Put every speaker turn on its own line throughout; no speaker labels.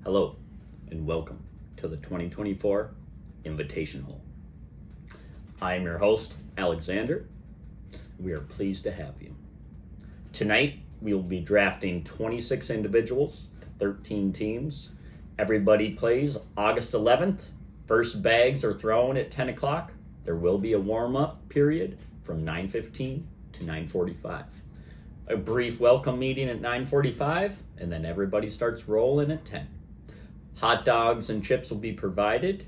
Hello, and welcome to the 2024 Invitation Hole. I am your host, Alexander. We are pleased to have you. Tonight, we will be drafting 26 individuals to 13 teams. Everybody plays August 11th. First bags are thrown at 10 o'clock. There will be a warm-up period from 9:15 to 9:45. A brief welcome meeting at 9:45, and then everybody starts rolling at 10. Hot dogs and chips will be provided.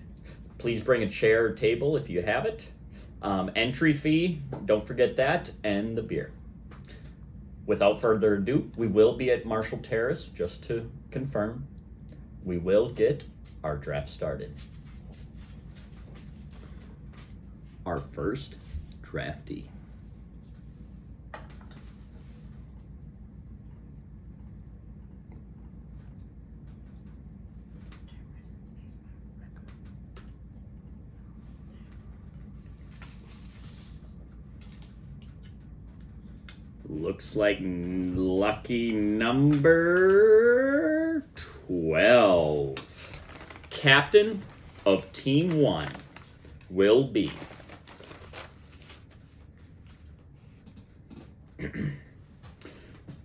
Please bring a chair or table if you have it. Entry fee, don't forget that, and the beer. Without further ado, we will be at Marshall Terrace, just to confirm. We will get our draft started. Our first draftee. Looks like lucky number 12. Captain of Team 1 will be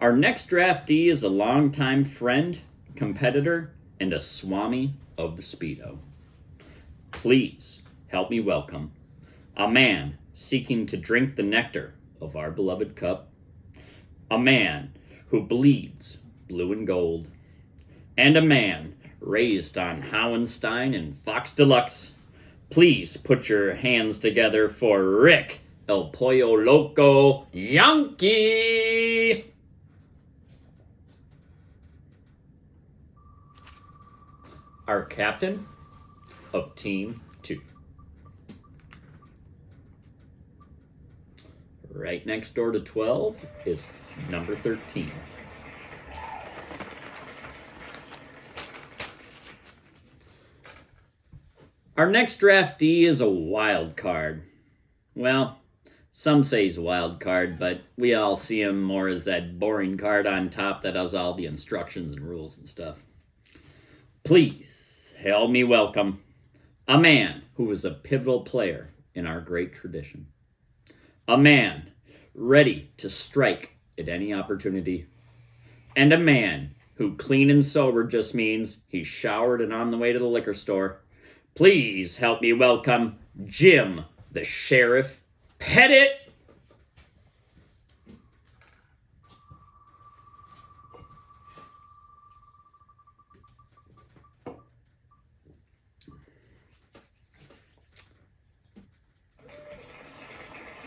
our next draftee is a longtime friend, competitor, and a Swami of the Speedo. Please help me welcome a man seeking to drink the nectar of our beloved cup, a man who bleeds blue and gold, and a man raised on Howenstein and Fox Deluxe. Please put your hands together for Rick El Pollo Loco Yankee. Our captain of Team 2. Right next door to 12 is number 13. Our next draftee is a wild card. Well, some say he's a wild card, but we all see him more as that boring card on top that has all the instructions and rules and stuff. Please help me welcome a man who was a pivotal player in our great tradition. A man ready to strike at any opportunity. And a man who clean and sober just means he showered and on the way to the liquor store. Please help me welcome Jim the Sheriff Pettit.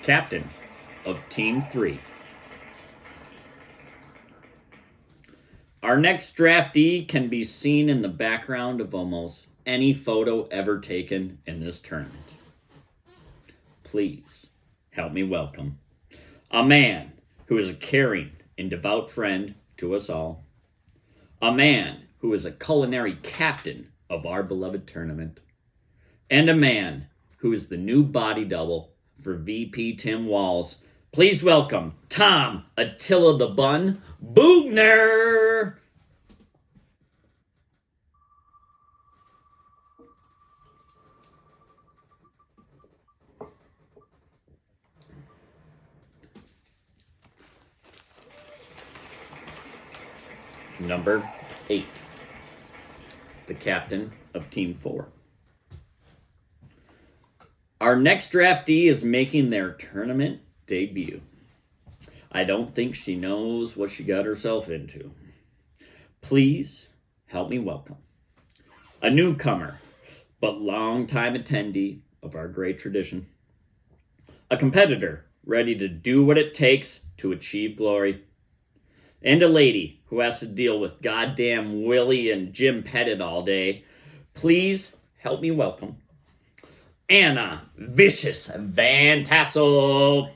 Captain of Team 3. Our next draftee can be seen in the background of almost any photo ever taken in this tournament. Please help me welcome a man who is a caring and devout friend to us all. A man who is a culinary captain of our beloved tournament. And a man who is the new body double for VP Tim Walls. Please welcome Tom Attila the Bun Bugner. Number 8, the captain of Team 4. Our next draftee is making their tournament debut. I don't think she knows what she got herself into. Please help me welcome a newcomer, but longtime attendee of our great tradition. A competitor ready to do what it takes to achieve glory. And a lady who has to deal with goddamn Willie and Jim Pettit all day. Please help me welcome Anna Vicious Van Tassel.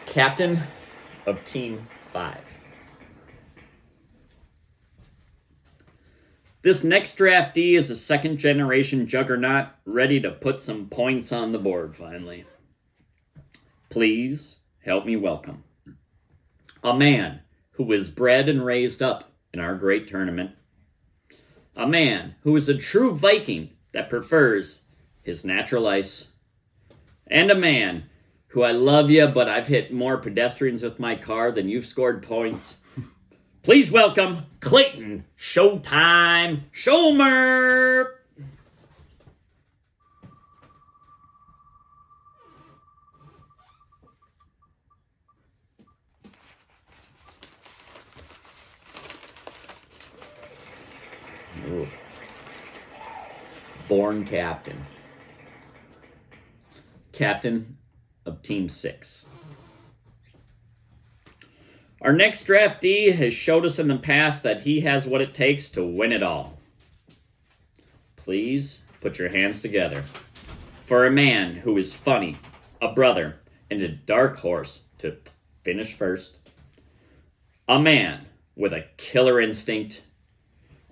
Captain of Team 5. This next draftee is a second-generation juggernaut ready to put some points on the board finally. Please help me welcome a man who was bred and raised up in our great tournament. A man who is a true Viking that prefers his natural ice. And a man who, I love you, but I've hit more pedestrians with my car than you've scored points. Please welcome Clayton Showtime Schomer. Ooh. Born captain. Captain of Team 6. Our next draftee has showed us in the past that he has what it takes to win it all. Please put your hands together for a man who is funny, a brother, and a dark horse to finish first. A man with a killer instinct,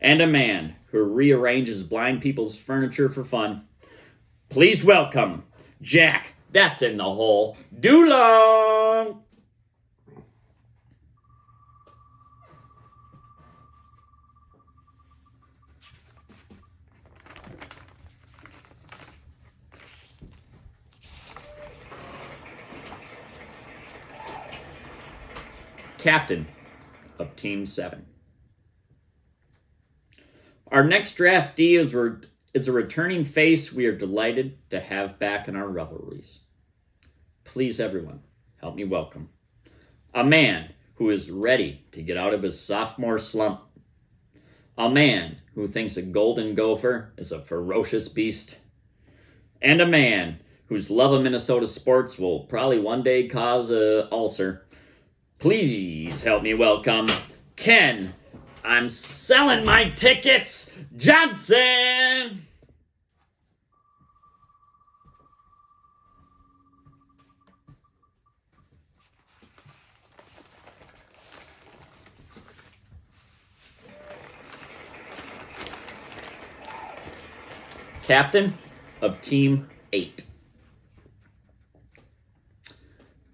and a man who rearranges blind people's furniture for fun. Please welcome Jack, that's in the hole, Dulong! Captain of Team 7. Our next draftee is a returning face we are delighted to have back in our revelries. Please, everyone, help me welcome a man who is ready to get out of his sophomore slump. A man who thinks a golden gopher is a ferocious beast. And a man whose love of Minnesota sports will probably one day cause an ulcer. Please help me welcome Ken, I'm selling my tickets, Johnson! Captain of Team 8.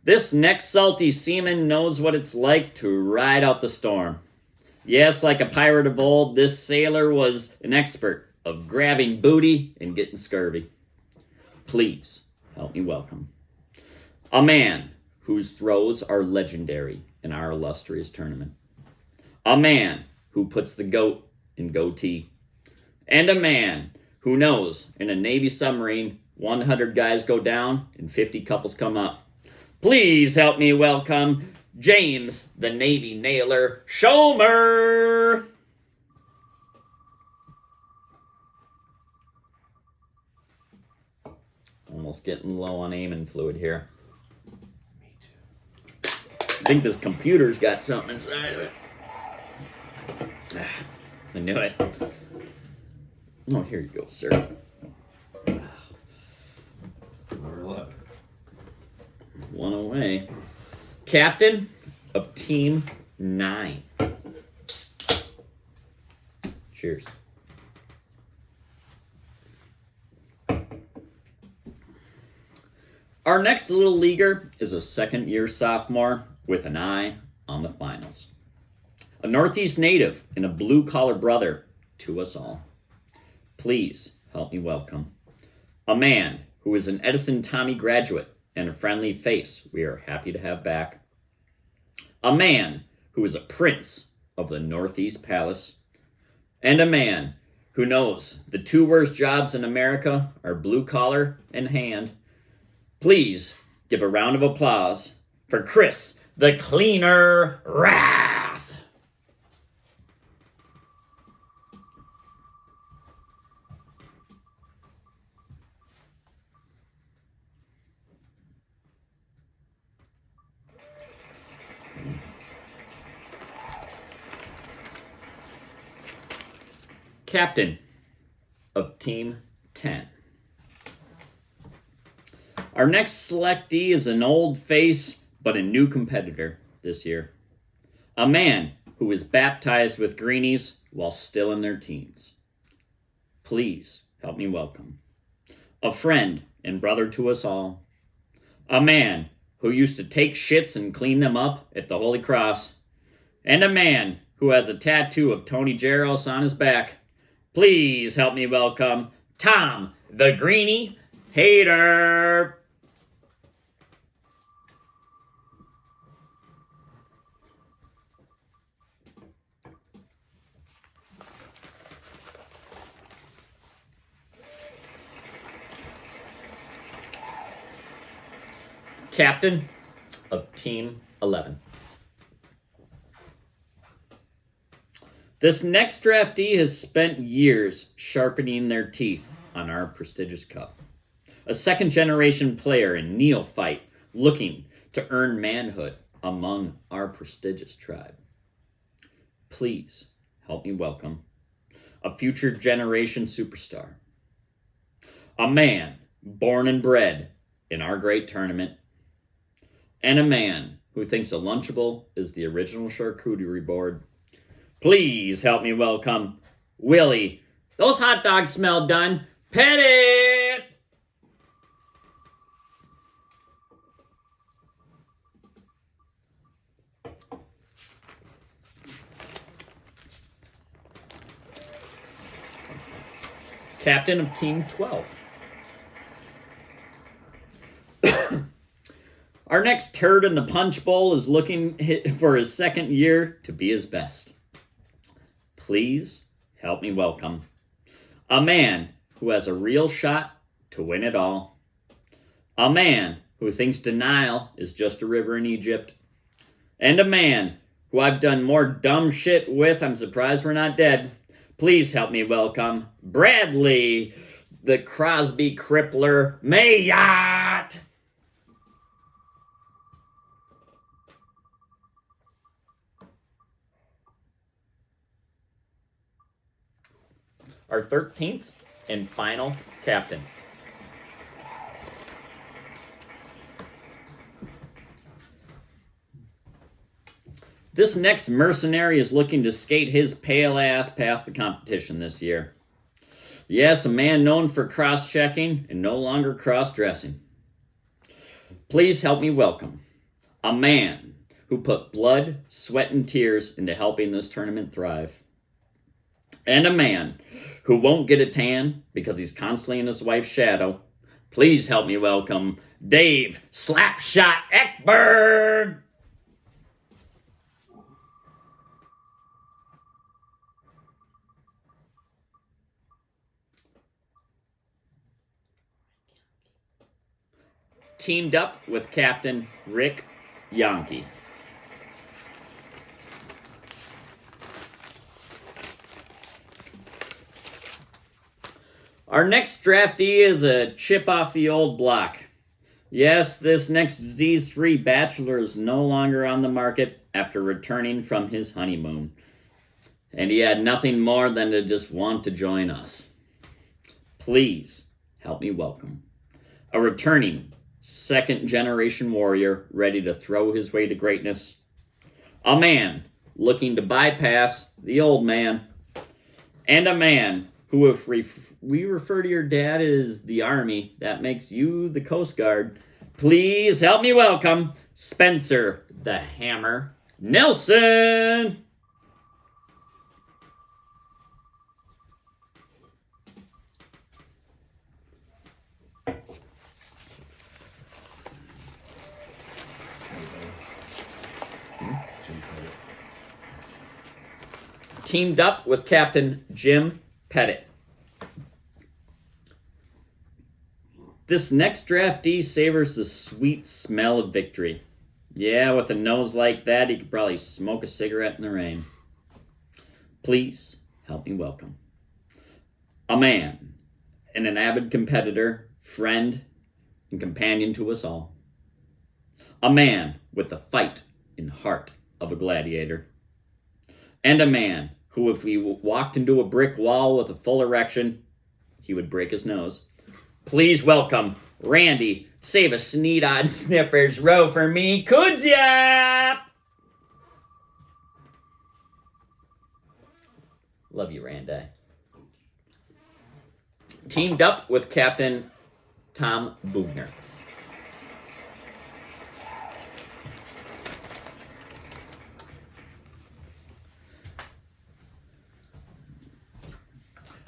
This next salty seaman knows what it's like to ride out the storm. Yes, like a pirate of old, this sailor was an expert of grabbing booty and getting scurvy. Please help me welcome a man whose throws are legendary in our illustrious tournament. A man who puts the goat in goatee. And a man who knows in a Navy submarine, 100 guys go down and 50 couples come up. Please help me welcome James, the Navy Nailer, Schomer. Almost getting low on aiming fluid here.
Me too.
I think this computer's got something inside of it. I knew it. Oh, here you go, sir.
We're 11.
One away. Captain of Team 9. Cheers. Our next little leaguer is a second-year sophomore with an eye on the finals. A Northeast native and a blue-collar brother to us all. Please help me welcome a man who is an Edison Tommy graduate and a friendly face we are happy to have back. A man who is a prince of the Northeast Palace. And a man who knows the two worst jobs in America are blue collar and hand. Please give a round of applause for Chris the Cleaner Rath. Captain of Team 10. Our next selectee is an old face, but a new competitor this year. A man who was baptized with greenies while still in their teens. Please help me welcome a friend and brother to us all, a man who used to take shits and clean them up at the Holy Cross, and a man who has a tattoo of Tony Jaros on his back. Please help me welcome Tom the Greenie Hater. Captain of Team 11. This next draftee has spent years sharpening their teeth on our prestigious cup. A second-generation player and neophyte looking to earn manhood among our prestigious tribe. Please help me welcome a future generation superstar. A man born and bred in our great tournament. And a man who thinks a Lunchable is the original charcuterie board. Please help me welcome Willie. Those hot dogs smell done. Pettit! Captain of Team 12. Our next turd in the punch bowl is looking for his second year to be his best. Please help me welcome a man who has a real shot to win it all. A man who thinks denial is just a river in Egypt. And a man who I've done more dumb shit with, I'm surprised we're not dead. Please help me welcome Bradley, the Crosby Crippler Mayotte. Our 13th and final captain. This next mercenary is looking to skate his pale ass past the competition this year. Yes, a man known for cross-checking and no longer cross-dressing. Please help me welcome a man who put blood, sweat, and tears into helping this tournament thrive. And a man who won't get a tan because he's constantly in his wife's shadow. Please help me welcome Dave Slapshot Ekberg. Teamed up with Captain Rick Yonke. Our next draftee is a chip off the old block. Yes, this next disease-free bachelor is no longer on the market after returning from his honeymoon. And he had nothing more than to just want to join us. Please help me welcome a returning second-generation warrior ready to throw his way to greatness. A man looking to bypass the old man. And a man who, if we refer to your dad as the Army, that makes you the Coast Guard. Please help me welcome Spencer the Hammer Nelson. Teamed up with Captain Jim Pettit. This next draftee savors the sweet smell of victory. Yeah, with a nose like that, he could probably smoke a cigarette in the rain. Please help me welcome a man and an avid competitor, friend, and companion to us all. A man with the fight and heart of a gladiator. And a man who, if we walked into a brick wall with a full erection, he would break his nose. Please welcome Randy, save a sneed on Sniffers row for me, Kudzia! Love you, Randy. Teamed up with Captain Tom Bugner.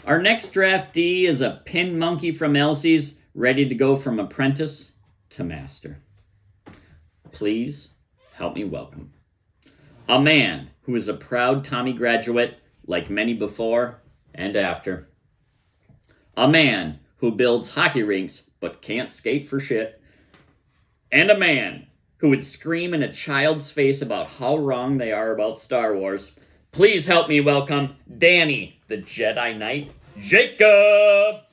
Our next draftee is a pin monkey from Elsie's, ready to go from apprentice to master. Please help me welcome a man who is a proud Tommy graduate, like many before and after. A man who builds hockey rinks but can't skate for shit. And a man who would scream in a child's face about how wrong they are about Star Wars. Please help me welcome Danny, the Jedi Knight, Jacob!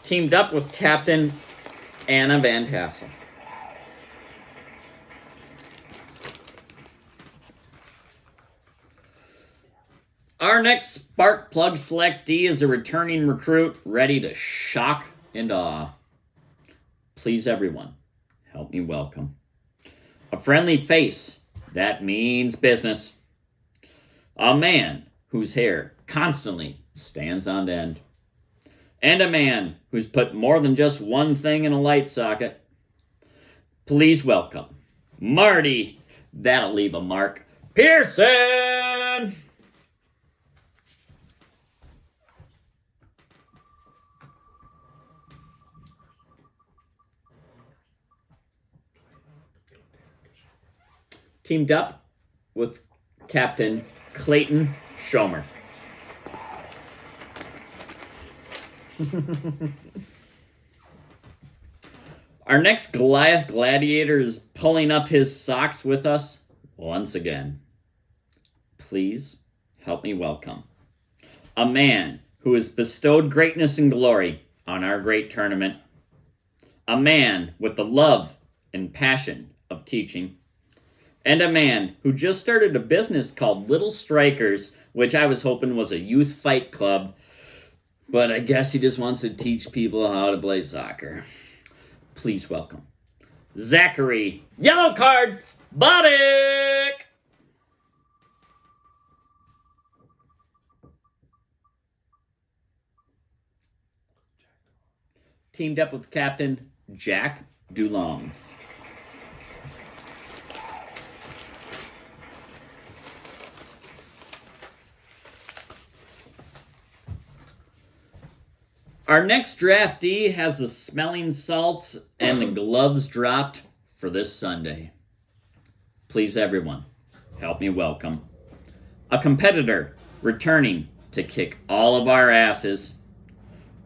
Teamed up with Captain Anna Van Tassel. Our next Spark Plug selectee is a returning recruit ready to shock and awe. Please, everyone, help me welcome a friendly face that means business. A man whose hair constantly stands on end. And a man who's put more than just one thing in a light socket. Please welcome Marty, that'll leave a mark, Pearson! Teamed up with Captain Clayton Schomer. Our next Goliath gladiator is pulling up his socks with us once again. Please help me welcome a man who has bestowed greatness and glory on our great tournament. A man with the love and passion of teaching. And a man who just started a business called Little Strikers, which I was hoping was a youth fight club. But I guess he just wants to teach people how to play soccer. Please welcome Zachary, yellow card, Bobbick! Teamed up with Captain Jack Dulong. Our next draftee has the smelling salts and the gloves dropped for this Sunday. Please, everyone, help me welcome a competitor returning to kick all of our asses.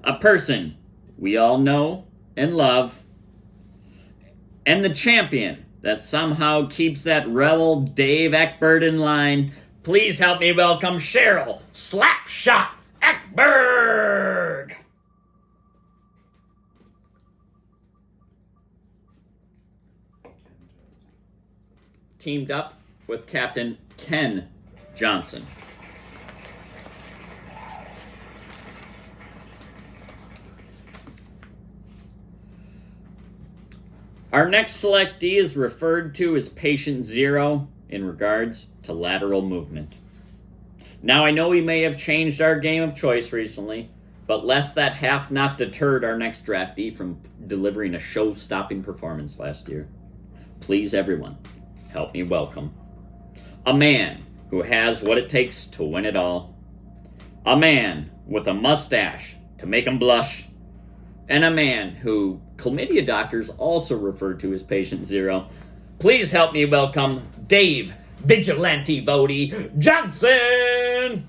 A person we all know and love. And the champion that somehow keeps that rebel Dave Eckberg in line. Please help me welcome Cheryl Slapshot Eckberg! Teamed up with Captain Ken Johnson. Our next selectee is referred to as Patient Zero in regards to lateral movement. Now, I know we may have changed our game of choice recently, but lest that hath not deterred our next draftee from delivering a show-stopping performance last year. Please, everyone, help me welcome a man who has what it takes to win it all. A man with a mustache to make him blush. And a man who chlamydia doctors also refer to as Patient Zero. Please help me welcome Dave Vigilante Vody Johnson!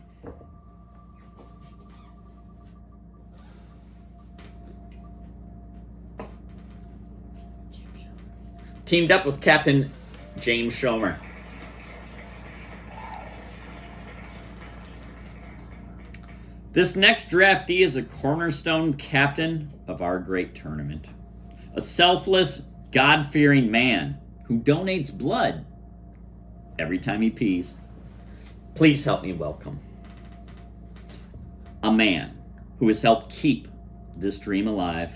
Teamed up with Captain James Schomer. This next draftee is a cornerstone captain of our great tournament. A selfless, God-fearing man who donates blood every time he pees. Please help me welcome a man who has helped keep this dream alive.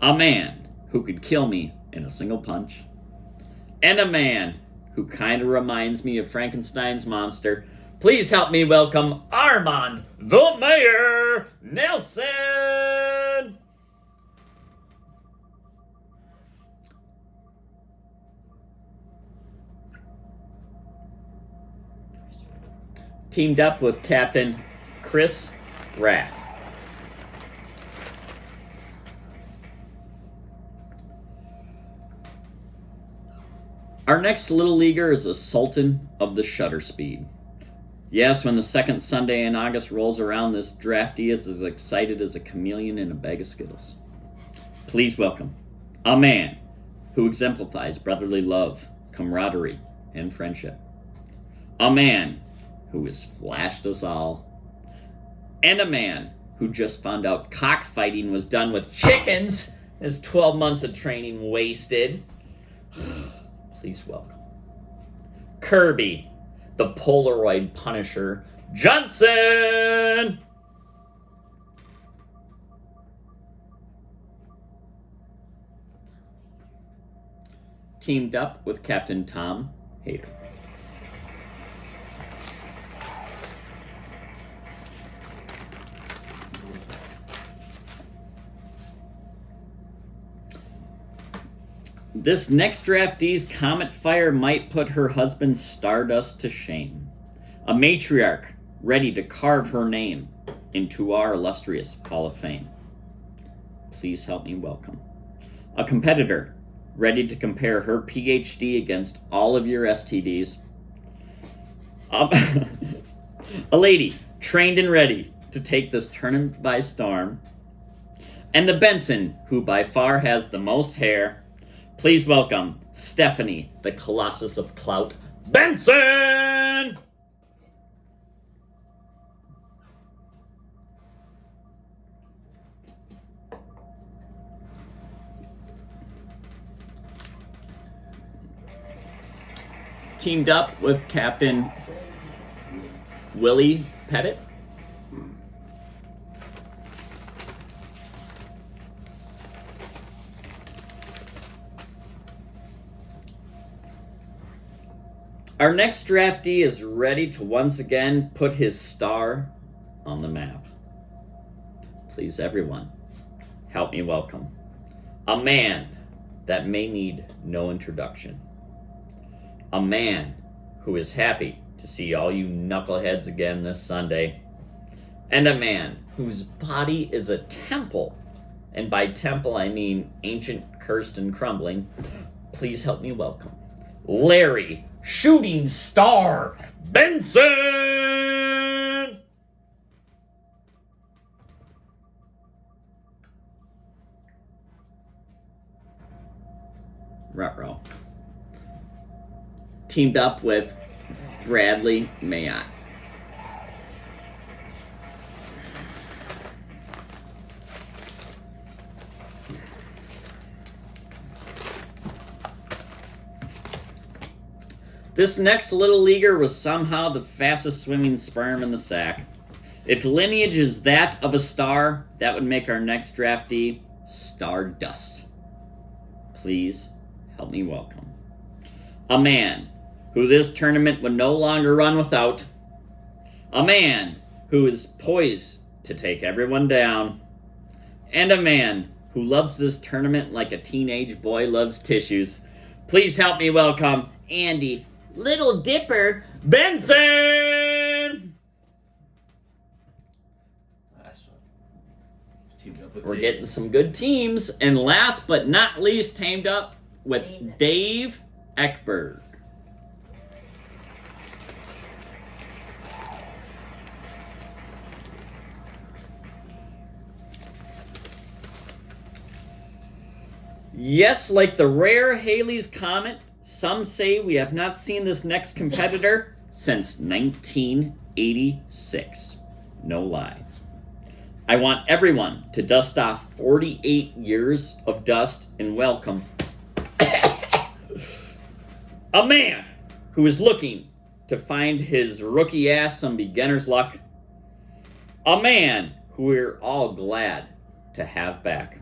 A man who could kill me in a single punch. And a man who kind of reminds me of Frankenstein's monster. Please help me welcome Armand the Mayor Nelson! Teamed up with Captain Chris Rath. Our next Little Leaguer is a Sultan of the Shutter Speed. Yes, when the second Sunday in August rolls around, this draftee is as excited as a chameleon in a bag of Skittles. Please welcome a man who exemplifies brotherly love, camaraderie, and friendship. A man who has flashed us all. And a man who just found out cockfighting was done with chickens as 12 months of training wasted. Please welcome Kirby, the Polaroid Punisher Johnson! Teamed up with Captain Tom Hayter. This next draftee's comet fire might put her husband Stardust to shame. A matriarch ready to carve her name into our illustrious Hall of Fame. Please help me welcome a competitor ready to compare her PhD against all of your STDs. A lady trained and ready to take this tournament by storm. And the Benson who by far has the most hair. Please welcome Stephanie, the Colossus of Clout, Benson! Teamed up with Captain Willie Pettit. Our next draftee is ready to once again put his star on the map. Please, everyone, help me welcome a man that may need no introduction. A man who is happy to see all you knuckleheads again this Sunday. And a man whose body is a temple. And by temple, I mean ancient, cursed, and crumbling. Please help me welcome Larry Shooting Star Benson! Ruh-roh. Teamed up with Bradley Mayotte. This next Little Leaguer was somehow the fastest swimming sperm in the sack. If lineage is that of a star, that would make our next draftee Stardust. Please help me welcome a man who this tournament would no longer run without. A man who is poised to take everyone down. And a man who loves this tournament like a teenage boy loves tissues. Please help me welcome Andy Little Dipper Benson!
Last one. Teamed up with
We're
Dave.
getting some good teams. And last but not least, teamed up with Dave Ekberg. Yes, like the rare Halley's Comet, some say we have not seen this next competitor since 1986. No lie. I want everyone to dust off 48 years of dust and welcome a man who is looking to find his rookie ass some beginner's luck. A man who we're all glad to have back.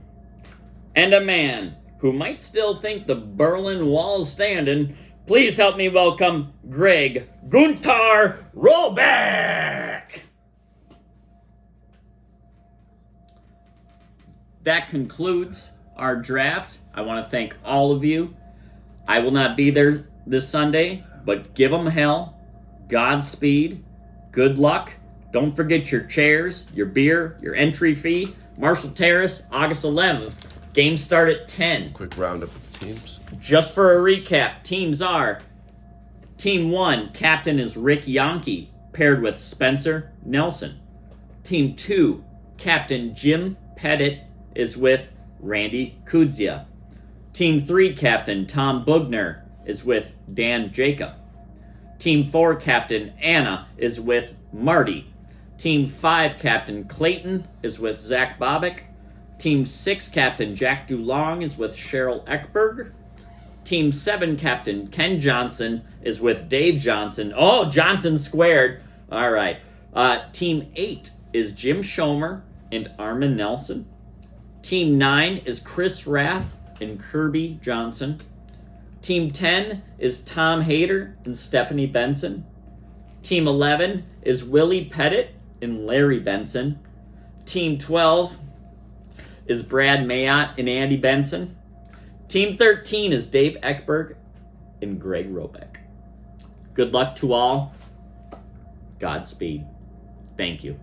And a man who might still think the Berlin Wall's standing, please help me welcome Greg Gunther Roback. That concludes our draft. I want to thank all of you. I will not be there this Sunday, but give them hell. Godspeed. Good luck. Don't forget your chairs, your beer, your entry fee. Marshall Terrace, August 11th. Games start at 10.
Quick roundup of the teams.
Just for a recap, teams are: Team 1, captain is Rick Yonke, paired with Spencer Nelson. Team 2, captain Jim Pettit is with Randy Kudzia. Team 3, captain Tom Bugner is with Dan Jacob. Team 4, captain Anna is with Marty. Team 5, captain Clayton is with Zach Bobick. Team 6, captain Jack Dulong is with Cheryl Eckberg. Team 7, captain Ken Johnson is with Dave Johnson. Oh, Johnson squared. All right. Team 8 is Jim Schomer and Armin Nelson. Team 9 is Chris Rath and Kirby Johnson. Team 10 is Tom Hayter and Stephanie Benson. Team 11 is Willie Pettit and Larry Benson. Team 12 is Brad Mayotte and Andy Benson. Team 13 is Dave Eckberg and Greg Roback. Good luck to all. Godspeed. Thank you.